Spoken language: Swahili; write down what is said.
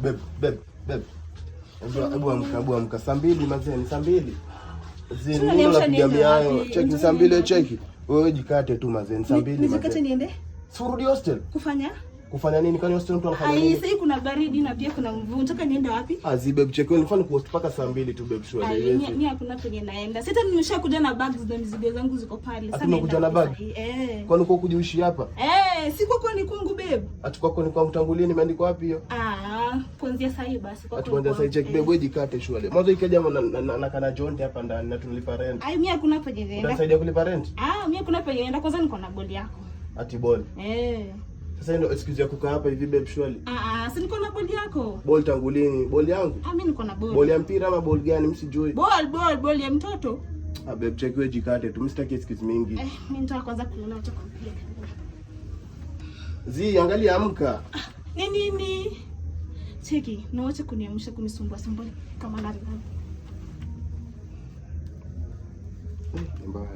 Babe. Hebu amka saa 2 mazeni, saa 2. Zini unapiga miayo. Cheki saa 2 cheki. Wewe jikate tu mazeni saa 2 mazeni. Nijikate niende? Surudi hostel. Kufanya nini? Kwani hostel mtu anafanya nini? Sasa kuna baridi na pia kuna mvua. Unataka niende wapi? Babe cheki wewe unafanya kuhost paka saa 2 tu babe shwari. Mimi hakuna penye naenda. Sasa nimeshakuja na bags na mizigo zangu ziko pale. Sasa nimekuja na bag. Kwani uko kujiushi hapa? Si kwako ni kwangu babe. Ati kwako ni kwangu tangulia nimeandikwa wapi hiyo? Kuanzia saa hii basi kwako. Ati kuanzia saa hii check babe wewe jikate shwari. Mwanzo ikaja na kana jonte hapa ndani na tunalipa rent. Mimi hakuna penye naenda. Unasaidia kulipa rent? Mimi hakuna penye naenda, kwanza niko na boli yako. Ati boli? Sasa ndio excuse ya kukaa hapa hivi babe shwari. Si niko na boli yako. Boli tangu lini? Boli yangu? Mimi niko na boli. Boli ya mpira ama boli gani msijui? Boli ya mtoto. Babe check wewe jikate tu, msitaki excuse mingi. Mimi nitaka kwanza kulala acha kupiga. Angalia amka. Nini? Cheki, naacha kuniamsha kunisumbua kama nani. Mbaya.